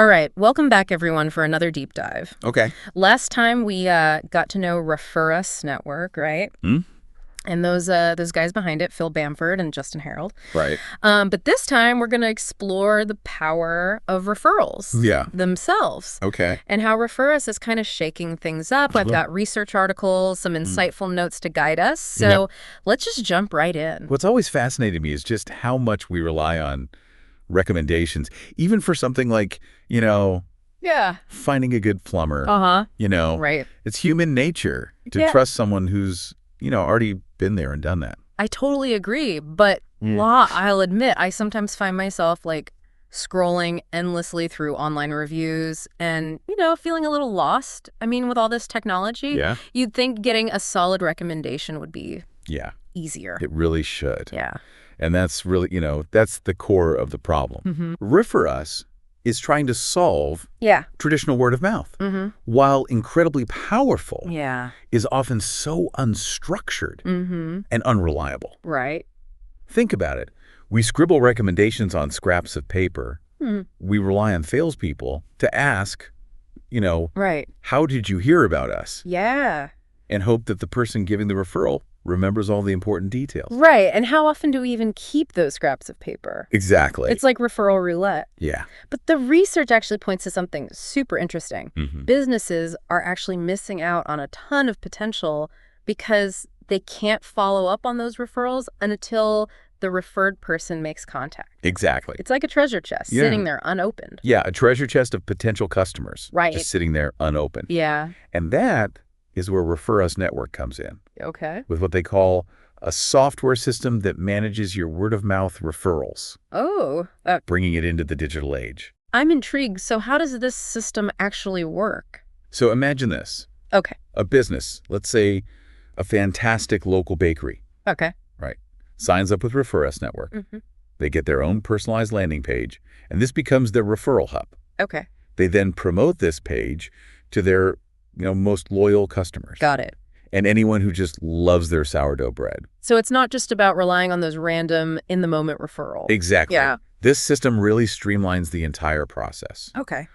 All right, welcome back, everyone, for another deep dive. Okay. Last time we got to know Referral Network, right? And those guys behind it, Phil Bamford and Justin Harold. Right. But this time we're going to explore the power of referrals themselves. Okay. And how Referral is kind of shaking things up. I've got research articles, some insightful notes to guide us. So let's just jump right in. What's always fascinated me is just how much we rely on recommendations, even for something like, finding a good plumber. Right. It's human nature to trust someone who's, already been there and done that. I totally agree. But I'll admit, I sometimes find myself like scrolling endlessly through online reviews and, feeling a little lost. I mean, with all this technology, you'd think getting a solid recommendation would be easier. It really should. Yeah. And that's really, that's the core of the problem. Referral is trying to solve traditional word of mouth, while incredibly powerful, is often so unstructured and unreliable. Right. Think about it. We scribble recommendations on scraps of paper. We rely on salespeople to ask, how did you hear about us? Yeah. And hope that the person giving the referral remembers all the important details. Right. And how often do we even keep those scraps of paper? Exactly. It's like referral roulette. Yeah. But the research actually points to something super interesting. Businesses are actually missing out on a ton of potential because they can't follow up on those referrals until the referred person makes contact. Exactly. It's like a treasure chest sitting there unopened. Yeah, a treasure chest of potential customers. Right. Just sitting there unopened. Yeah. And that is where Referral Network comes in. Okay. With what they call a software system that manages your word-of-mouth referrals. Oh. Bringing it into the digital age. I'm intrigued. So how does this system actually work? So imagine this. Okay. A business, let's say a fantastic local bakery. Okay. Right. Signs up with Referral Network. They get their own personalized landing page, and this becomes their referral hub. Okay. They then promote this page to their most loyal customers. Got it. And anyone who just loves their sourdough bread. So it's not just about relying on those random in-the-moment referrals. Exactly. Yeah. This system really streamlines the entire process. Okay.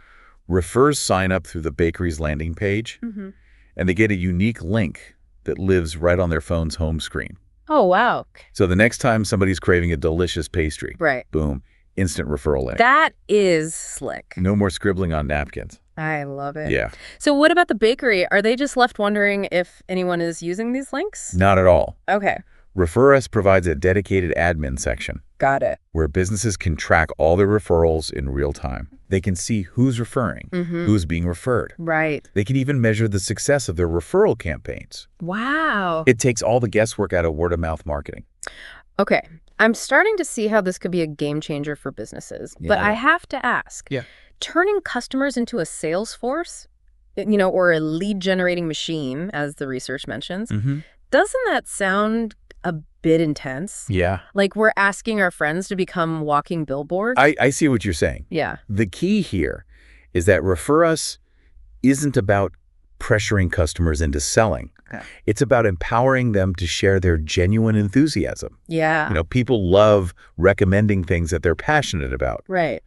Refers sign up through the bakery's landing page, and they get a unique link that lives right on their phone's home screen. Oh, wow. So the next time somebody's craving a delicious pastry, boom, instant referral link. That is slick. No more scribbling on napkins. I love it. Yeah. So what about the bakery? Are they just left wondering if anyone is using these links? Not at all. Okay. Referral provides a dedicated admin section. Got it. Where businesses can track all their referrals in real time. They can see who's referring, who's being referred. Right. They can even measure the success of their referral campaigns. Wow. It takes all the guesswork out of word-of-mouth marketing. Okay. I'm starting to see how this could be a game changer for businesses. But I have to ask. Turning customers into a sales force, or a lead-generating machine, as the research mentions, doesn't that sound a bit intense? Yeah. Like we're asking our friends to become walking billboards? I see what you're saying. Yeah. The key here is that Referral isn't about pressuring customers into selling. Okay. It's about empowering them to share their genuine enthusiasm. Yeah. People love recommending things that they're passionate about. Right.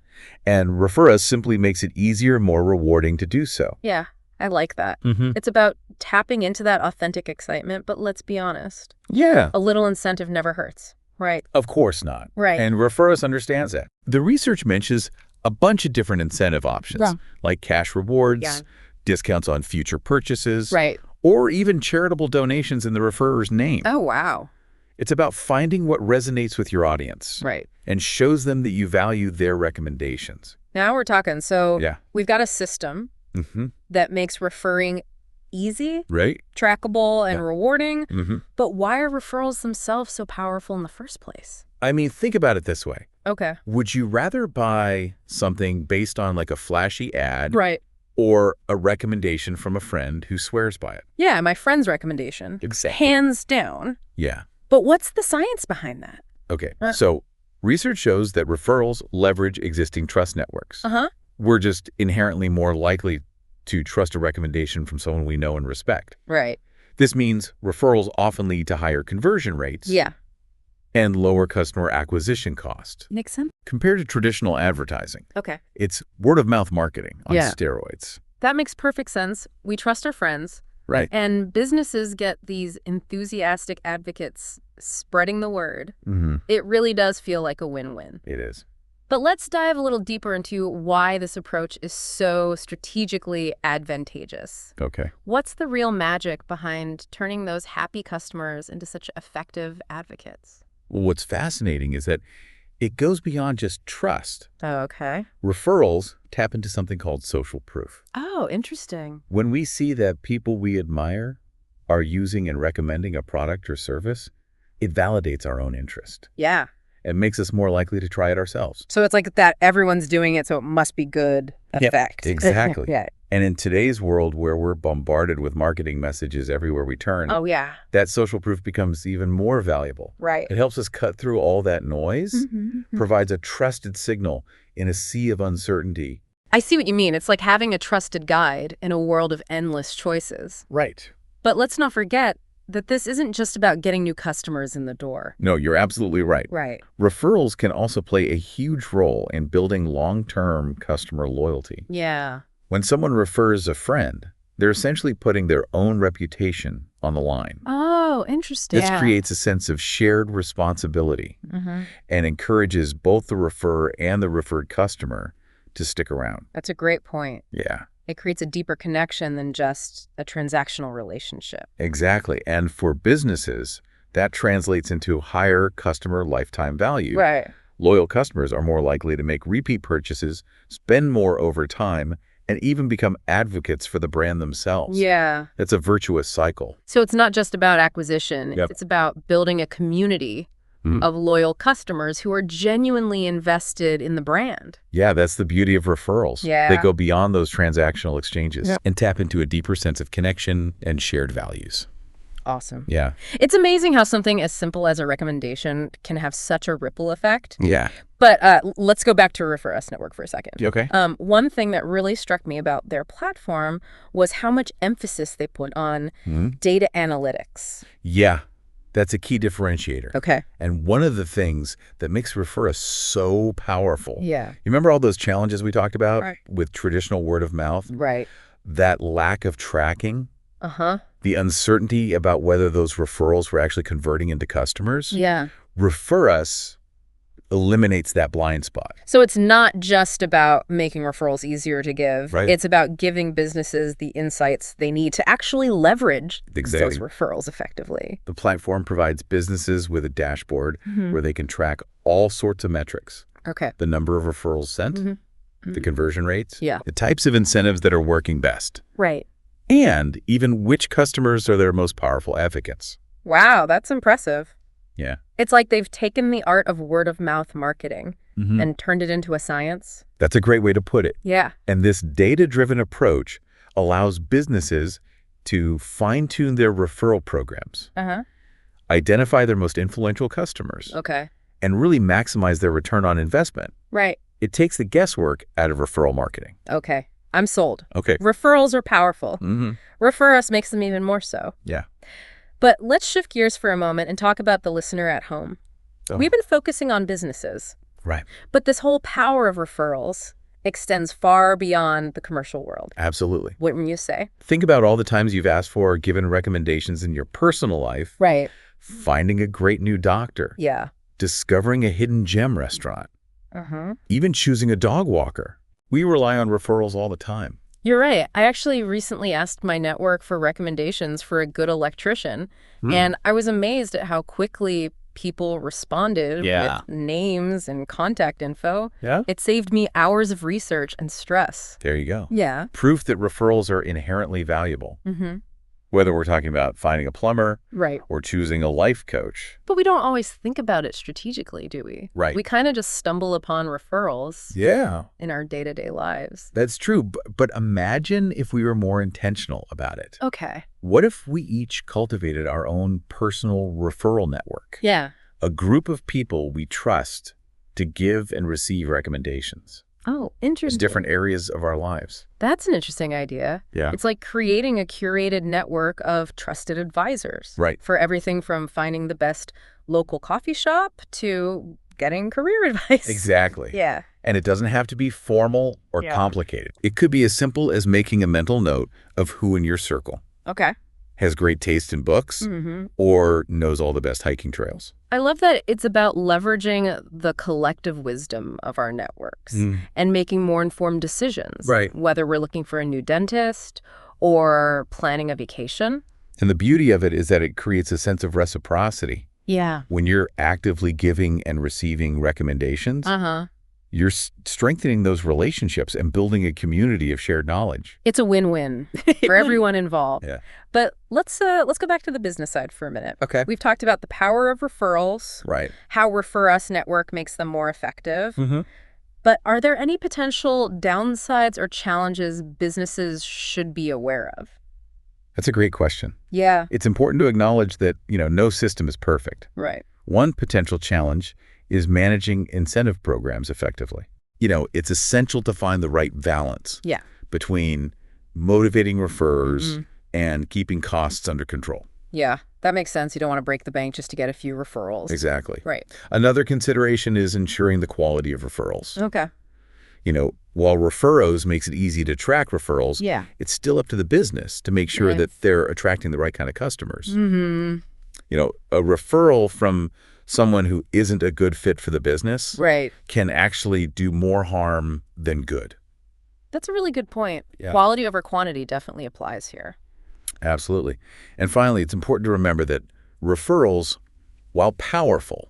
And Referral simply makes it easier, more rewarding to do so. Yeah, I like that. It's about tapping into that authentic excitement, but let's be honest. Yeah. A little incentive never hurts, right? Of course not. Right. And Referral understands that. The research mentions a bunch of different incentive options, like cash rewards, discounts on future purchases, or even charitable donations in the referrer's name. Oh, wow. It's about finding what resonates with your audience. Right. And shows them that you value their recommendations. Now we're talking. So we've got a system that makes referring easy, trackable, and rewarding. But why are referrals themselves so powerful in the first place? I mean, think about it this way. Okay. Would you rather buy something based on like a flashy ad? Right. Or a recommendation from a friend who swears by it? Yeah, my friend's recommendation. Exactly. Hands down. Yeah. But what's the science behind that? Okay, so research shows that referrals leverage existing trust networks. We're just inherently more likely to trust a recommendation from someone we know and respect. Right. This means referrals often lead to higher conversion rates. Yeah. And lower customer acquisition cost. Makes sense. Compared to traditional advertising. Okay. It's word-of-mouth marketing on steroids. That makes perfect sense. We trust our friends. Right. And businesses get these enthusiastic advocates spreading the word. It really does feel like a win-win. It is. But let's dive a little deeper into why this approach is so strategically advantageous. Okay. What's the real magic behind turning those happy customers into such effective advocates? Well, what's fascinating is that it goes beyond just trust. Oh, okay. Referrals tap into something called social proof. Oh, interesting. When we see that people we admire are using and recommending a product or service, it validates our own interest. Yeah. It makes us more likely to try it ourselves. So it's like that everyone's doing it, so it must be good effect. Yep, exactly. Yeah. And in today's world where we're bombarded with marketing messages everywhere we turn, that social proof becomes even more valuable. Right. It helps us cut through all that noise, provides a trusted signal in a sea of uncertainty. I see what you mean. It's like having a trusted guide in a world of endless choices. Right. But let's not forget that this isn't just about getting new customers in the door. No, you're absolutely right. Right. Referrals can also play a huge role in building long-term customer loyalty. Yeah. When someone refers a friend, they're essentially putting their own reputation on the line. Oh, interesting. This creates a sense of shared responsibility and encourages both the referrer and the referred customer to stick around. That's a great point. Yeah. It creates a deeper connection than just a transactional relationship. Exactly. And for businesses, that translates into higher customer lifetime value. Right. Loyal customers are more likely to make repeat purchases, spend more over time, and even become advocates for the brand themselves. Yeah. It's a virtuous cycle. So it's not just about acquisition. Yep. It's about building a community of loyal customers who are genuinely invested in the brand. Yeah, that's the beauty of referrals. Yeah. They go beyond those transactional exchanges and tap into a deeper sense of connection and shared values. Awesome. Yeah. It's amazing how something as simple as a recommendation can have such a ripple effect. Yeah. But let's go back to Refer Us Network for a second. Okay. One thing that really struck me about their platform was how much emphasis they put on data analytics. Yeah. That's a key differentiator. Okay. And one of the things that makes Refer Us so powerful. Yeah. You remember all those challenges we talked about with traditional word of mouth? Right. That lack of tracking. Uh-huh. The uncertainty about whether those referrals were actually converting into customers. Yeah. Refer Us eliminates that blind spot. So it's not just about making referrals easier to give. Right. It's about giving businesses the insights they need to actually leverage Exactly. those referrals effectively. The platform provides businesses with a dashboard where they can track all sorts of metrics. Okay. The number of referrals sent, the conversion rates, Yeah. the types of incentives that are working best, Right. and even which customers are their most powerful advocates. Wow, that's impressive. Yeah. It's like they've taken the art of word-of-mouth marketing and turned it into a science. That's a great way to put it. Yeah. And this data-driven approach allows businesses to fine-tune their referral programs, identify their most influential customers, Okay. and really maximize their return on investment. Right. It takes the guesswork out of referral marketing. Okay. I'm sold. Okay. Referrals are powerful. Refer Us makes them even more so. Yeah. But let's shift gears for a moment and talk about the listener at home. Oh. We've been focusing on businesses. Right. But this whole power of referrals extends far beyond the commercial world. Absolutely. Wouldn't you say? Think about all the times you've asked for or given recommendations in your personal life. Right. Finding a great new doctor. Yeah. Discovering a hidden gem restaurant. Even choosing a dog walker. We rely on referrals all the time. You're right. I actually recently asked my network for recommendations for a good electrician, and I was amazed at how quickly people responded with names and contact info. Yeah. It saved me hours of research and stress. There you go. Yeah. Proof that referrals are inherently valuable. Whether we're talking about finding a plumber or choosing a life coach. But we don't always think about it strategically, do we? Right. We kind of just stumble upon referrals in our day-to-day lives. That's true. But imagine if we were more intentional about it. Okay. What if we each cultivated our own personal referral network? Yeah. A group of people we trust to give and receive recommendations. Oh, interesting. In different areas of our lives. That's an interesting idea. Yeah. It's like creating a curated network of trusted advisors. Right. For everything from finding the best local coffee shop to getting career advice. Exactly. Yeah. And it doesn't have to be formal or complicated. It could be as simple as making a mental note of who in your circle has great taste in books or knows all the best hiking trails. I love that it's about leveraging the collective wisdom of our networks and making more informed decisions, whether we're looking for a new dentist or planning a vacation. And the beauty of it is that it creates a sense of reciprocity. Yeah. When you're actively giving and receiving recommendations, you're strengthening those relationships and building a community of shared knowledge. It's a win-win for everyone involved. Yeah. But let's go back to the business side for a minute. Okay. We've talked about the power of referrals, how Refer Us Network makes them more effective. But are there any potential downsides or challenges businesses should be aware of? That's a great question. Yeah. It's important to acknowledge that, no system is perfect. Right. One potential challenge is managing incentive programs effectively. It's essential to find the right balance between motivating referrers and keeping costs under control. Yeah, that makes sense. You don't want to break the bank just to get a few referrals. Exactly. Right. Another consideration is ensuring the quality of referrals. Okay. While Referros makes it easy to track referrals, it's still up to the business to make sure that they're attracting the right kind of customers. A referral from someone who isn't a good fit for the business can actually do more harm than good. That's a really good point. Yeah. Quality over quantity definitely applies here. Absolutely. And finally, it's important to remember that referrals, while powerful,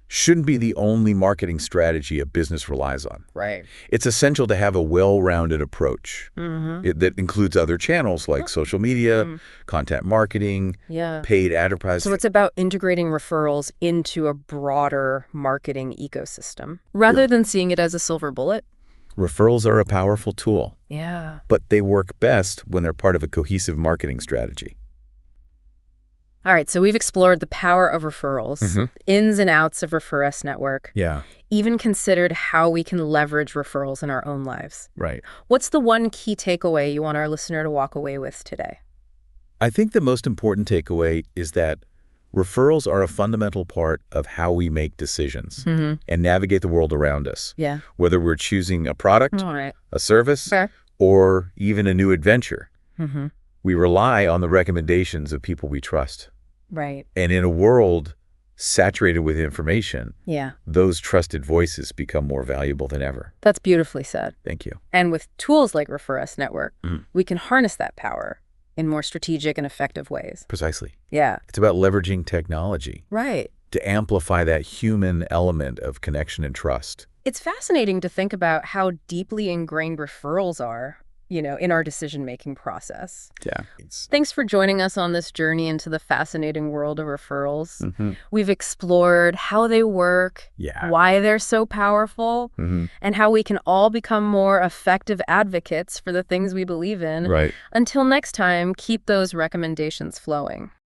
shouldn't be the only marketing strategy a business relies on. Right. It's essential to have a well-rounded approach that includes other channels like social media, content marketing, paid advertising. So it's about integrating referrals into a broader marketing ecosystem rather than seeing it as a silver bullet. Referrals are a powerful tool. Yeah. But they work best when they're part of a cohesive marketing strategy. All right, so we've explored the power of referrals, ins and outs of Refer Us Network. Yeah. Even considered how we can leverage referrals in our own lives. Right. What's the one key takeaway you want our listener to walk away with today? I think the most important takeaway is that referrals are a fundamental part of how we make decisions and navigate the world around us. Yeah. Whether we're choosing a product, a service, or even a new adventure. We rely on the recommendations of people we trust. Right. And in a world saturated with information, those trusted voices become more valuable than ever. That's beautifully said. Thank you. And with tools like Refer Us Network, we can harness that power in more strategic and effective ways. Precisely. Yeah. It's about leveraging technology. Right. To amplify that human element of connection and trust. It's fascinating to think about how deeply ingrained referrals are, in our decision-making process. Yeah. Thanks for joining us on this journey into the fascinating world of referrals. We've explored how they work, why they're so powerful, and how we can all become more effective advocates for the things we believe in. Right. Until next time, keep those recommendations flowing.